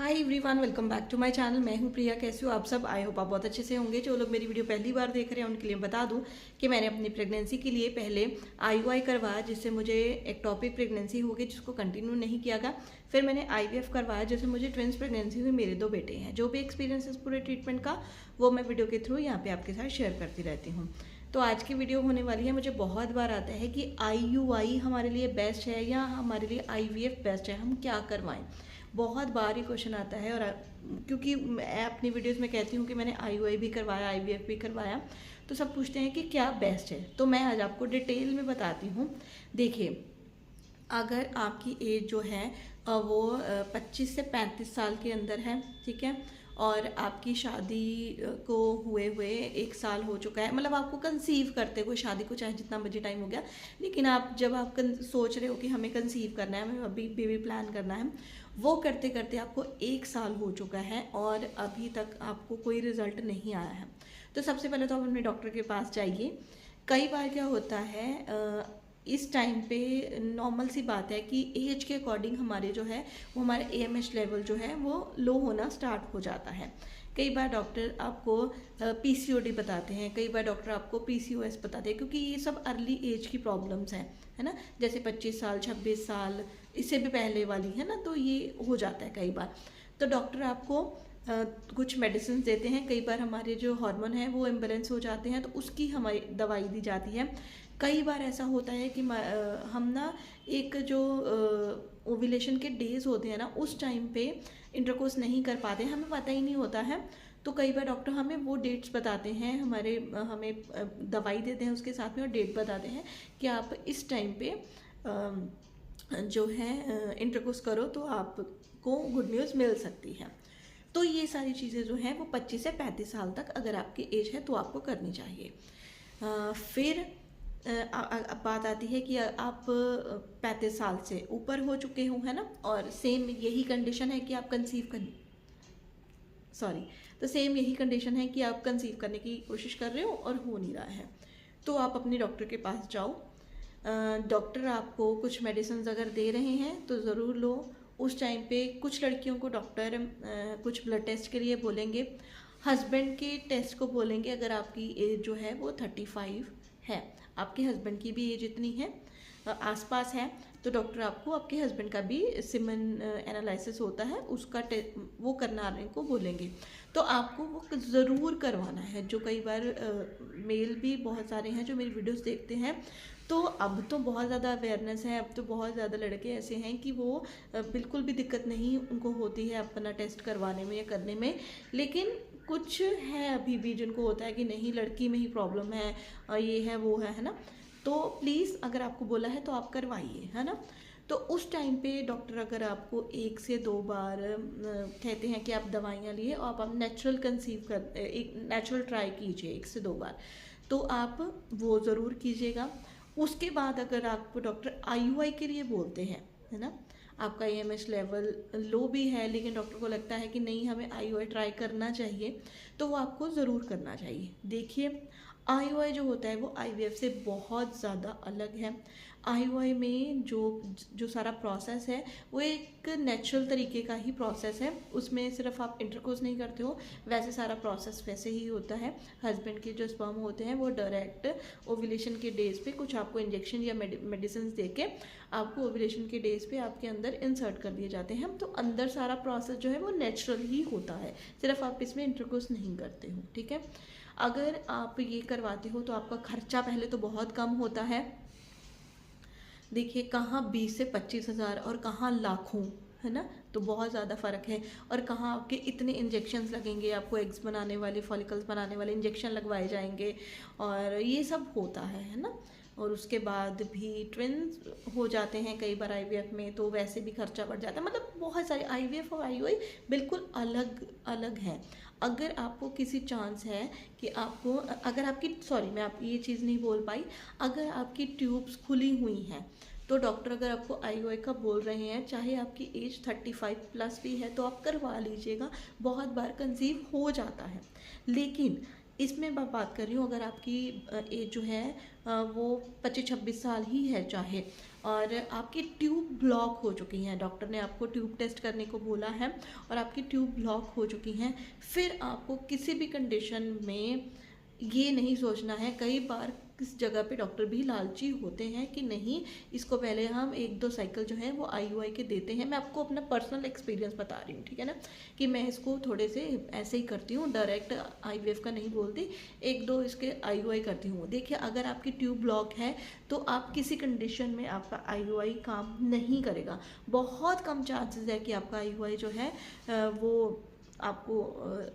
Hi everyone, welcome back to my channel. मैं हूं प्रिया। कैसे हो आप सब? आई होप आप बहुत अच्छे से होंगे। जो लोग मेरी वीडियो पहली बार देख रहे हैं उनके लिए बता दूं कि मैंने अपनी प्रेगनेंसी के लिए पहले आईयूआई करवाया, जिससे मुझे एक्टोपिक प्रेगनेंसी हो गई, जिसको कंटिन्यू नहीं किया गया। फिर मैंने आईवीएफ करवाया, जिससे मुझे ट्विंस प्रेगनेंसी हुई। मेरे 2 बेटे हैं। जो भी एक्सपीरियंस है पूरे ट्रीटमेंट का, वो मैं वीडियो के थ्रू यहाँ पे आपके साथ शेयर करती रहती हूँ। तो आज की वीडियो होने वाली है, मुझे बहुत बार आता है कि आईयूआई हमारे लिए बेस्ट है या हमारे लिए आईवीएफ बेस्ट है, हम क्या करवाएं। बहुत बार ही क्वेश्चन आता है। और क्योंकि मैं अपनी वीडियोस में कहती हूँ कि मैंने आईयूआई भी करवाया, आईवीएफ भी करवाया, तो सब पूछते हैं कि क्या बेस्ट है। तो मैं आज आपको डिटेल में बताती हूँ। देखिए, अगर आपकी एज जो है वो 25 से 35 साल के अंदर है, ठीक है, और आपकी शादी को हुए हुए 1 साल हो चुका है, मतलब आपको कंसीव करते हुए शादी को चाहे जितना मर्जी टाइम हो गया, लेकिन आप जब आप सोच रहे हो कि हमें कंसीव करना है, हमें अभी बेबी प्लान करना है, वो करते करते आपको 1 साल हो चुका है और अभी तक आपको कोई रिजल्ट नहीं आया है, तो सबसे पहले तो आप अपने डॉक्टर के पास जाइए। कई बार क्या होता है, इस टाइम पे नॉर्मल सी बात है कि एज के अकॉर्डिंग हमारे जो है वो हमारे एएमएच लेवल जो है वो लो होना स्टार्ट हो जाता है। कई बार डॉक्टर आपको पीसीओडी बताते हैं, कई बार डॉक्टर आपको पीसीओएस बताते हैं, क्योंकि ये सब अर्ली एज की प्रॉब्लम्स हैं, है ना। जैसे 25 साल, 26 साल, इससे भी पहले वाली है ना, तो ये हो जाता है कई बार। तो डॉक्टर आपको कुछ मेडिसिन देते हैं। कई बार हमारे जो हार्मोन हैं वो इम्बेलेंस हो जाते हैं, तो उसकी हमारी दवाई दी जाती है। कई बार ऐसा होता है कि हम ना एक जो ओव्यूलेशन के डेज होते हैं ना, उस टाइम पे इंटरकोर्स नहीं कर पाते, हमें पता ही नहीं होता है। तो कई बार डॉक्टर हमें वो डेट्स बताते हैं, हमें दवाई देते हैं उसके साथ में, और डेट बताते हैं कि आप इस टाइम पे जो है इंटरकोर्स करो तो आपको गुड न्यूज़ मिल सकती है। तो ये सारी चीज़ें जो हैं वो 25 से 35 साल तक अगर आपकी एज है तो आपको करनी चाहिए। फिर अब बात आती है कि आप 35 साल से ऊपर हो चुके हो, है ना, और सेम यही कंडीशन है कि आप कंसीव कर सॉरी तो सेम यही कंडीशन है कि आप कंसीव करने की कोशिश कर रहे हो और हो नहीं रहा है, तो आप अपने डॉक्टर के पास जाओ। डॉक्टर आपको कुछ मेडिसिन अगर दे रहे हैं तो ज़रूर लो। उस टाइम पे कुछ लड़कियों को डॉक्टर कुछ ब्लड टेस्ट के लिए बोलेंगे, हस्बैंड के टेस्ट को बोलेंगे। अगर आपकी एज जो है वो 35 है, आपके हस्बैंड की भी एज इतनी है, आसपास है, तो डॉक्टर आपको आपके हस्बैंड का भी सिमन एनालिसिस होता है, उसका वो करवाने को बोलेंगे। तो आपको वो ज़रूर करवाना है। जो कई बार मेल भी बहुत सारे हैं जो मेरी वीडियोस देखते हैं, तो अब तो बहुत ज़्यादा अवेयरनेस है, अब तो बहुत ज़्यादा लड़के ऐसे हैं कि वो बिल्कुल भी दिक्कत नहीं उनको होती है अपना टेस्ट करवाने में या करने में। लेकिन कुछ है अभी भी जिनको होता है कि नहीं, लड़की में ही प्रॉब्लम है, ये है वो है ना। तो प्लीज़, अगर आपको बोला है तो आप करवाइए, है ना। तो उस टाइम पे डॉक्टर अगर आपको 1 से 2 बार कहते हैं कि आप दवाइयाँ लिए और आप नेचुरल कंसीव कर एक नेचुरल ट्राई कीजिए 1 से 2 बार, तो आप वो ज़रूर कीजिएगा। उसके बाद अगर आपको डॉक्टर आईयूआई के लिए बोलते हैं, है ना, आपका एएमएच लेवल लो भी है लेकिन डॉक्टर को लगता है कि नहीं, हमें आईयूआई ट्राई करना चाहिए, तो वो आपको ज़रूर करना चाहिए। देखिए, आईयूआई जो होता है वो आईवीएफ से बहुत ज़्यादा अलग है। आईयूआई में जो जो सारा प्रोसेस है वो एक नेचुरल तरीके का ही प्रोसेस है। उसमें सिर्फ आप इंटरकोर्स नहीं करते हो, वैसे सारा प्रोसेस वैसे ही होता है। हस्बैंड के जो स्पर्म होते हैं वो डायरेक्ट ओव्यूलेशन के डेज पे कुछ आपको इंजेक्शन या मेडिसिन दे के आपको ओव्यूलेशन के डेज पे आपके अंदर इंसर्ट कर दिए जाते हैं। तो अंदर सारा प्रोसेस जो है वो नेचुरल ही होता है, सिर्फ आप इसमें इंटरकोर्स नहीं करते हो, ठीक है। अगर आप ये करवाते हो तो आपका खर्चा पहले तो बहुत कम होता है। देखिए, कहाँ 20 से 25 हज़ार और कहाँ लाखों, है ना, तो बहुत ज़्यादा फ़र्क है। और कहाँ आपके इतने इंजेक्शन्स लगेंगे, आपको एग्स बनाने वाले, फॉलिकल्स बनाने वाले इंजेक्शन लगवाए जाएंगे, और ये सब होता है ना। और उसके बाद भी ट्विन्स हो जाते हैं कई बार आईवीएफ में, तो वैसे भी खर्चा बढ़ जाता है। मतलब बहुत सारे आईवीएफ और आईयूआई बिल्कुल अलग अलग हैं। अगर आपको किसी चांस है कि आपको, अगर आपकी मैं आप ये चीज़ नहीं बोल पाई, अगर आपकी ट्यूब्स खुली हुई हैं तो डॉक्टर अगर आपको आईयूआई का बोल रहे हैं, चाहे आपकी एज 35 प्लस भी है, तो आप करवा लीजिएगा। बहुत बार कंसीव हो जाता है, लेकिन इसमें मैं बात कर रही हूँ अगर आपकी एज जो है वो 25-26 साल ही है चाहे, और आपकी ट्यूब ब्लॉक हो चुकी हैं, डॉक्टर ने आपको ट्यूब टेस्ट करने को बोला है और आपकी ट्यूब ब्लॉक हो चुकी हैं, फिर आपको किसी भी कंडीशन में ये नहीं सोचना है। कई बार किस जगह पे डॉक्टर भी लालची होते हैं कि नहीं, इसको पहले हम 1-2 साइकिल जो है वो IUI के देते हैं। मैं आपको अपना पर्सनल एक्सपीरियंस बता रही हूँ, ठीक है ना, कि मैं इसको थोड़े से ऐसे ही करती हूँ, डायरेक्ट IVF का नहीं बोलती, 1-2 इसके IUI करती हूँ। देखिए अगर आपकी ट्यूब ब्लॉक है तो आप किसी कंडीशन में आपका IUI काम नहीं करेगा। बहुत कम चांसेस है कि आपका IUI जो है वो आपको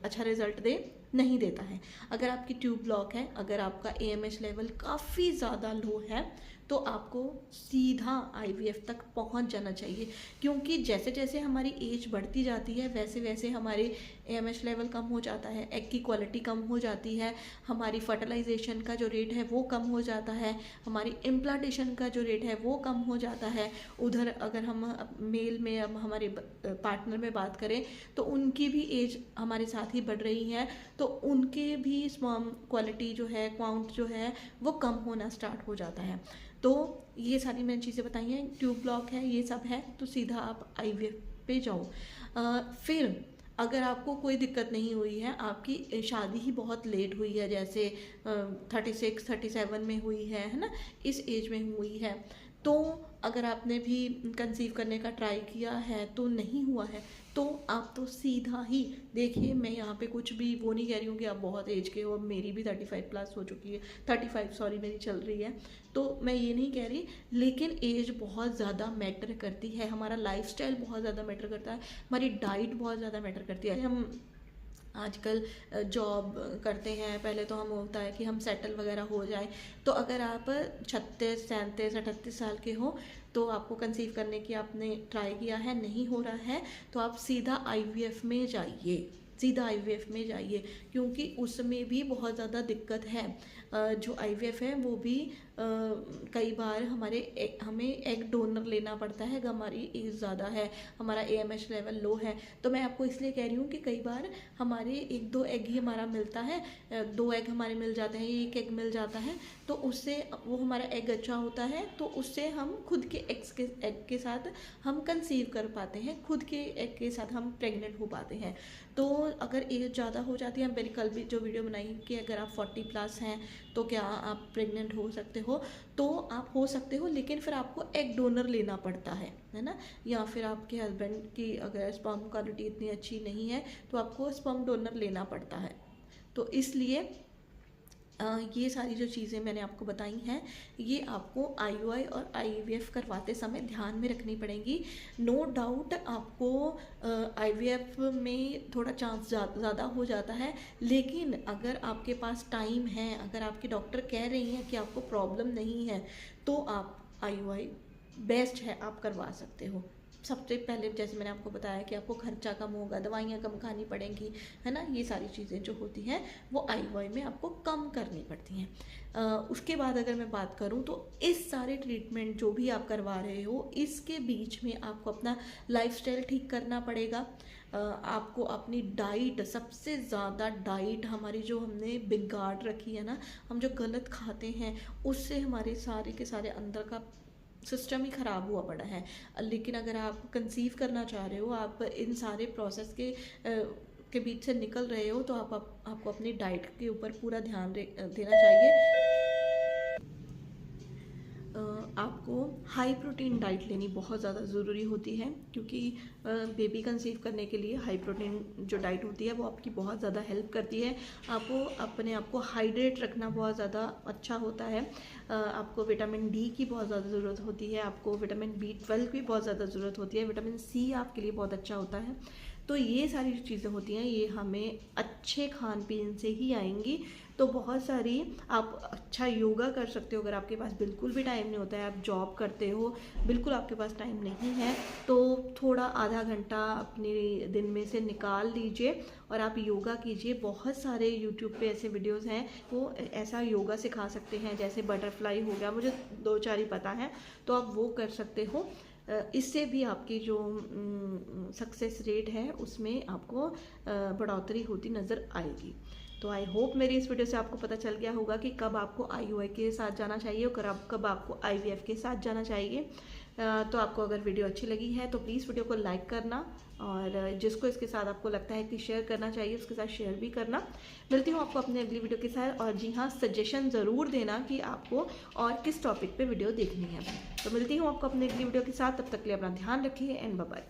अच्छा रिजल्ट दे, नहीं देता है। अगर आपकी ट्यूब ब्लॉक है, अगर आपका AMH लेवल काफ़ी ज़्यादा लो है, तो आपको सीधा IVF तक पहुंच जाना चाहिए, क्योंकि जैसे जैसे हमारी एज बढ़ती जाती है वैसे वैसे हमारे AMH लेवल कम हो जाता है, एग की क्वालिटी कम हो जाती है, हमारी फर्टिलाइजेशन का जो रेट है वो कम हो जाता है, हमारी इम्प्लांटेशन का जो रेट है वो कम हो जाता है। उधर अगर हम मेल में अब हमारे पार्टनर में बात करें तो उनकी भी एज हमारे साथ ही बढ़ रही है, तो उनके भी स्पर्म क्वालिटी जो है, काउंट जो है वो कम होना स्टार्ट हो जाता है। तो ये सारी मैंने चीज़ें बताई हैं, ट्यूब ब्लॉक है, ये सब है, तो सीधा आप IVF पे जाओ। फिर अगर आपको कोई दिक्कत नहीं हुई है, आपकी शादी ही बहुत लेट हुई है, जैसे 36-37 में हुई है ना, इस एज में हुई है, तो अगर आपने भी कंसीव करने का ट्राई किया है तो नहीं हुआ है, तो आप तो सीधा ही, देखिए मैं यहाँ पे कुछ भी वो नहीं कह रही हूँ कि आप बहुत एज के हो, मेरी भी 35 प्लस हो चुकी है, 35 सॉरी मेरी चल रही है, तो मैं ये नहीं कह रही, लेकिन एज बहुत ज़्यादा मैटर करती है, हमारा लाइफस्टाइल बहुत ज़्यादा मैटर करता है, हमारी डाइट बहुत ज़्यादा मैटर करती है। हम आजकल जॉब करते हैं, पहले तो हम होता है कि हम सेटल वगैरह हो जाए, तो अगर आप 36, 37, 38 साल के हो तो आपको कंसीव करने की आपने ट्राई किया है, नहीं हो रहा है, तो आप सीधा IVF में जाइए, सीधा IVF में जाइए, क्योंकि उसमें भी बहुत ज़्यादा दिक्कत है। जो IVF है वो भी कई बार हमें एग डोनर लेना पड़ता है, अगर हमारी एज ज़्यादा है, हमारा AMH लेवल लो है, तो मैं आपको इसलिए कह रही हूँ कि कई बार हमारे 1-2 एग ही हमारा मिलता है, 2 एग हमारे मिल जाते हैं, 1 एग मिल जाता है, तो उससे वो हमारा एग अच्छा होता है, तो उससे हम खुद के एग के साथ हम कंसीव कर पाते हैं, खुद के एग के साथ हम प्रेग्नेंट हो पाते हैं। तो अगर एज ज़्यादा हो जाती है, मैंने कल भी जो वीडियो बनाई कि अगर आप 40 प्लस हैं तो क्या आप प्रेग्नेंट हो सकते हो, तो आप हो सकते हो, लेकिन फिर आपको एग डोनर लेना पड़ता है ना, या फिर आपके हस्बैंड की अगर स्पर्म क्वालिटी इतनी अच्छी नहीं है तो आपको स्पर्म डोनर लेना पड़ता है। तो इसलिए ये सारी जो चीज़ें मैंने आपको बताई हैं, ये आपको IUI और IVF करवाते समय ध्यान में रखनी पड़ेंगी। नो डाउट आपको IVF में थोड़ा चांस ज़्यादा हो जाता है, लेकिन अगर आपके पास टाइम है, अगर आपके डॉक्टर कह रही हैं कि आपको प्रॉब्लम नहीं है, तो आप IUI बेस्ट है, आप करवा सकते हो। सबसे पहले जैसे मैंने आपको बताया कि आपको खर्चा कम होगा, दवाइयाँ कम खानी पड़ेंगी, है ना, ये सारी चीज़ें जो होती हैं वो IUI में आपको कम करनी पड़ती हैं। उसके बाद अगर मैं बात करूँ तो इस सारे ट्रीटमेंट जो भी आप करवा रहे हो, इसके बीच में आपको अपना लाइफस्टाइल ठीक करना पड़ेगा। आपको अपनी डाइट, सबसे ज़्यादा डाइट हमारी जो हमने बिगाड़ रखी है ना, हम जो गलत खाते हैं उससे हमारे सारे के सारे अंदर का सिस्टम ही ख़राब हुआ पड़ा है। लेकिन अगर आप कंसीव करना चाह रहे हो, आप इन सारे प्रोसेस के बीच से निकल रहे हो, तो आपको अपनी डाइट के ऊपर पूरा ध्यान देना चाहिए। आपको हाई प्रोटीन डाइट लेनी बहुत ज़्यादा ज़रूरी होती है, क्योंकि बेबी कंसीव करने के लिए हाई प्रोटीन जो डाइट होती है वो आपकी बहुत ज़्यादा हेल्प करती है। आपको अपने आप को हाइड्रेट रखना बहुत ज़्यादा अच्छा होता है। आपको विटामिन D की बहुत ज़्यादा ज़रूरत होती है, आपको विटामिन B12 की बहुत ज़्यादा ज़रूरत होती है, विटामिन C आपके लिए बहुत अच्छा होता है। तो ये सारी जो चीज़ें होती हैं ये हमें अच्छे खान पीन से ही आएंगी। तो बहुत सारी आप अच्छा योगा कर सकते हो, अगर आपके पास बिल्कुल भी टाइम नहीं होता है, आप जॉब करते हो, बिल्कुल आपके पास टाइम नहीं है, तो थोड़ा आधा घंटा अपने दिन में से निकाल लीजिए और आप योगा कीजिए। बहुत सारे यूट्यूब पे ऐसे वीडियोस हैं वो ऐसा योगा सिखा सकते हैं, जैसे बटरफ्लाई हो गया, मुझे 2-4 ही पता है, तो आप वो कर सकते हो। इससे भी आपकी जो सक्सेस रेट है उसमें आपको बढ़ोतरी होती नज़र आएगी। तो आई होप मेरी इस वीडियो से आपको पता चल गया होगा कि कब आपको IUI के साथ जाना चाहिए और कब आपको IVF के साथ जाना चाहिए। तो आपको अगर वीडियो अच्छी लगी है तो प्लीज़ वीडियो को लाइक करना, और जिसको इसके साथ आपको लगता है कि शेयर करना चाहिए उसके साथ शेयर भी करना। मिलती हूँ आपको अपने अगली वीडियो के साथ, और जी हाँ, सजेशन ज़रूर देना कि आपको और किस टॉपिक पे वीडियो देखनी है। तो मिलती हूँ आपको अपने अगली वीडियो के साथ, तब तक के लिए अपना ध्यान रखिए एंड बाय बाय।